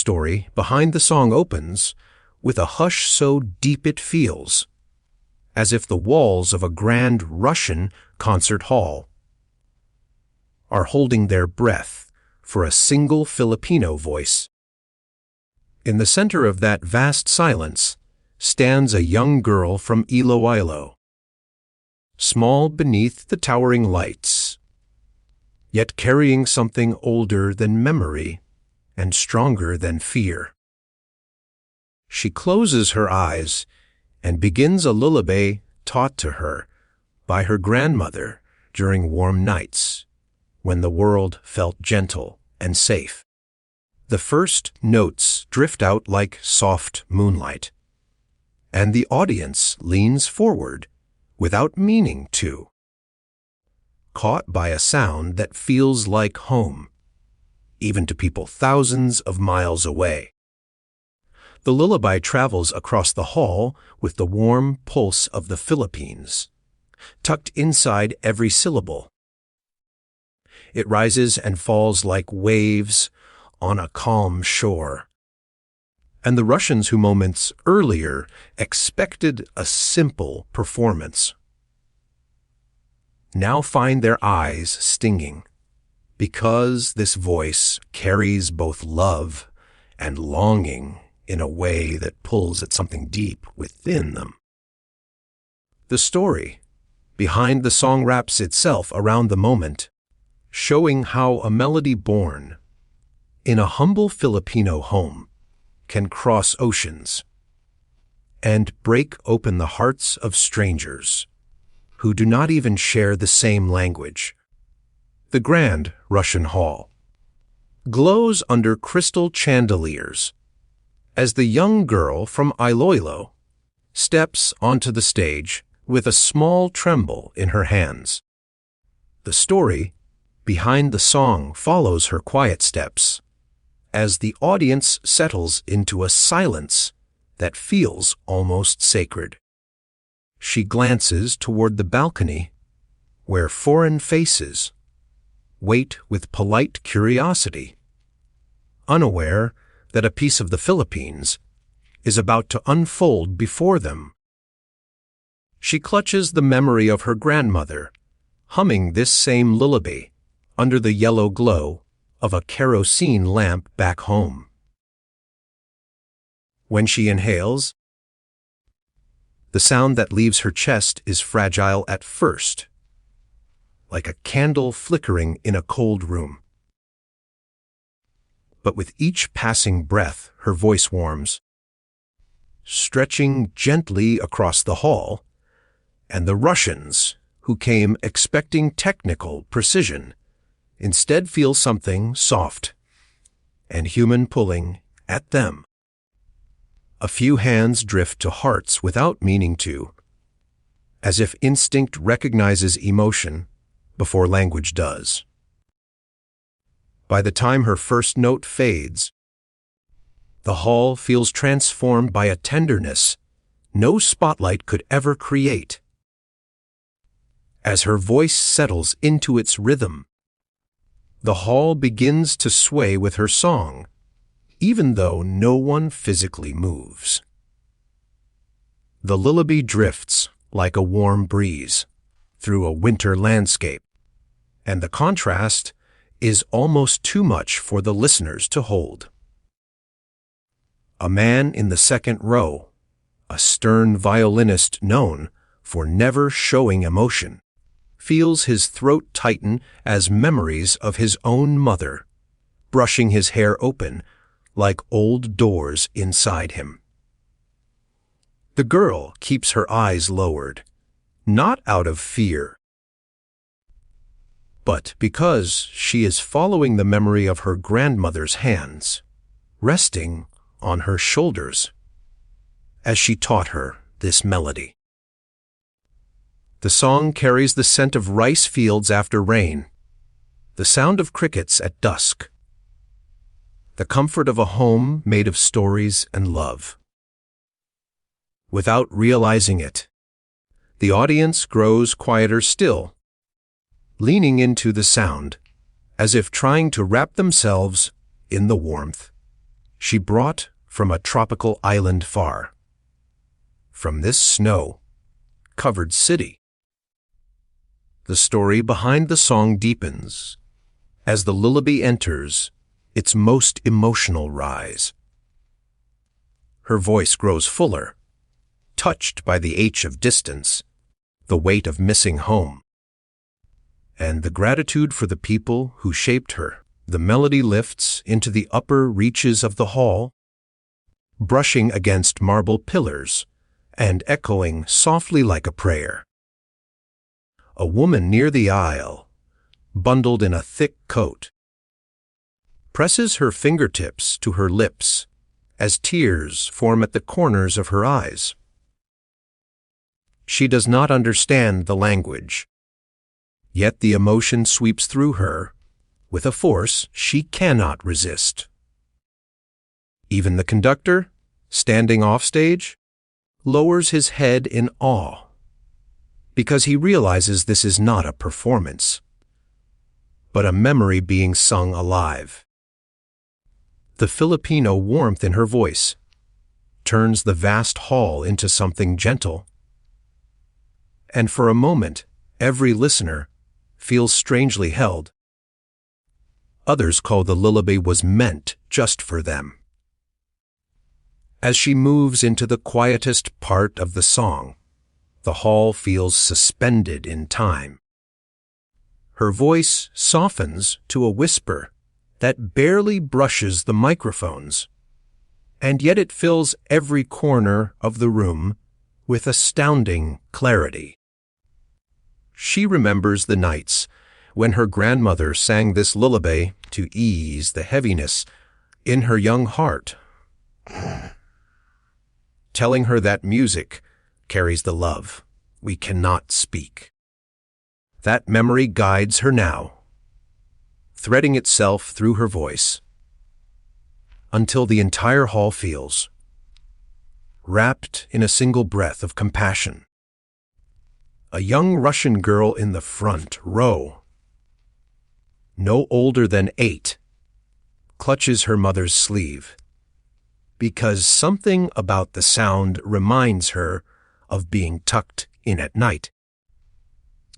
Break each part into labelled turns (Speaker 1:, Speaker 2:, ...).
Speaker 1: Story behind the song opens with a hush so deep it feels, as if the walls of a grand Russian concert hall are holding their breath for a single Filipino voice. In the center of that vast silence stands a young girl from Iloilo, small beneath the towering lights, yet carrying something older than memory and stronger than fear. She closes her eyes and begins a lullaby taught to her by her grandmother during warm nights when the world felt gentle and safe. The first notes drift out like soft moonlight, and the audience leans forward without meaning to, caught by a sound that feels like home, even to people thousands of miles away. The lullaby travels across the hall with the warm pulse of the Philippines, tucked inside every syllable. It rises and falls like waves on a calm shore. And the Russians who moments earlier expected a simple performance now find their eyes stinging, because this voice carries both love and longing in a way that pulls at something deep within them. The story behind the song wraps itself around the moment, showing how a melody born in a humble Filipino home can cross oceans and break open the hearts of strangers who do not even share the same language. The grand Russian hall glows under crystal chandeliers as the young girl from Iloilo steps onto the stage with a small tremble in her hands. The story behind the song follows her quiet steps as the audience settles into a silence that feels almost sacred. She glances toward the balcony where foreign faces wait with polite curiosity, unaware that a piece of the Philippines is about to unfold before them. She clutches the memory of her grandmother, humming this same lullaby under the yellow glow of a kerosene lamp back home. When she inhales, the sound that leaves her chest is fragile at first, like a candle flickering in a cold room. But with each passing breath, her voice warms, stretching gently across the hall, and the Russians, who came expecting technical precision, instead feel something soft and human pulling at them. A few hands drift to hearts without meaning to, as if instinct recognizes emotion before language does. By the time her first note fades, the hall feels transformed by a tenderness no spotlight could ever create. As her voice settles into its rhythm, the hall begins to sway with her song, even though no one physically moves. The lullaby drifts like a warm breeze through a winter landscape, and the contrast is almost too much for the listeners to hold. A man in the second row, a stern violinist known for never showing emotion, feels his throat tighten as memories of his own mother, brushing his hair open like old doors inside him. The girl keeps her eyes lowered, not out of fear, but because she is following the memory of her grandmother's hands, resting on her shoulders as she taught her this melody. The song carries the scent of rice fields after rain, the sound of crickets at dusk, the comfort of a home made of stories and love. Without realizing it, the audience grows quieter still, leaning into the sound, as if trying to wrap themselves in the warmth, she brought from a tropical island far, from this snow-covered city. The story behind the song deepens as the lullaby enters its most emotional rise. Her voice grows fuller, touched by the ache of distance, the weight of missing home, and the gratitude for the people who shaped her. The melody lifts into the upper reaches of the hall, brushing against marble pillars and echoing softly like a prayer. A woman near the aisle, bundled in a thick coat, presses her fingertips to her lips as tears form at the corners of her eyes. She does not understand the language, yet the emotion sweeps through her with a force she cannot resist. Even the conductor, standing offstage, lowers his head in awe, because he realizes this is not a performance, but a memory being sung alive. The Filipino warmth in her voice turns the vast hall into something gentle, and for a moment, every listener feels strangely held. Others call the lullaby was meant just for them. As she moves into the quietest part of the song, the hall feels suspended in time. Her voice softens to a whisper that barely brushes the microphones, and yet it fills every corner of the room with astounding clarity. She remembers the nights when her grandmother sang this lullaby to ease the heaviness in her young heart, telling her that music carries the love we cannot speak. That memory guides her now, threading itself through her voice, until the entire hall feels wrapped in a single breath of compassion. A young Russian girl in the front row, no older than 8, clutches her mother's sleeve, because something about the sound reminds her of being tucked in at night.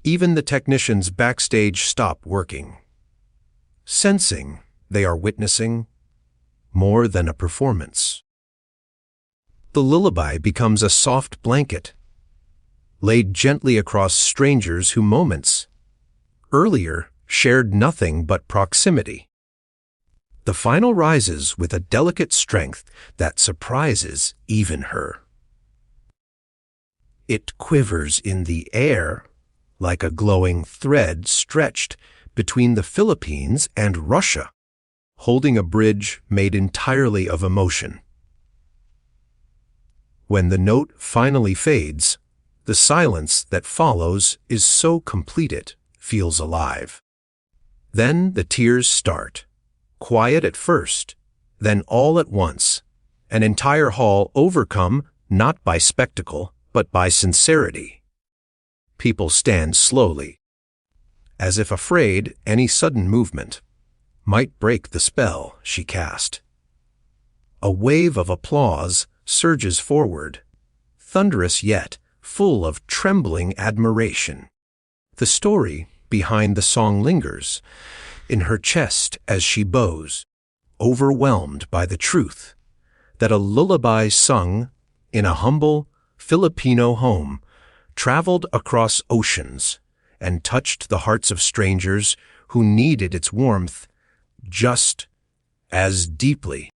Speaker 1: Even the technicians backstage stop working, sensing they are witnessing more than a performance. The lullaby becomes a soft blanket, laid gently across strangers who moments earlier shared nothing but proximity. The final rises with a delicate strength that surprises even her. It quivers in the air like a glowing thread stretched between the Philippines and Russia, holding a bridge made entirely of emotion. When the note finally fades, the silence that follows is so complete it feels alive. Then the tears start, quiet at first, then all at once, an entire hall overcome not by spectacle, but by sincerity. People stand slowly, as if afraid any sudden movement might break the spell she cast. A wave of applause surges forward, thunderous yet full of trembling admiration. The story behind the song lingers in her chest as she bows, overwhelmed by the truth that a lullaby sung in a humble Filipino home traveled across oceans and touched the hearts of strangers who needed its warmth just as deeply.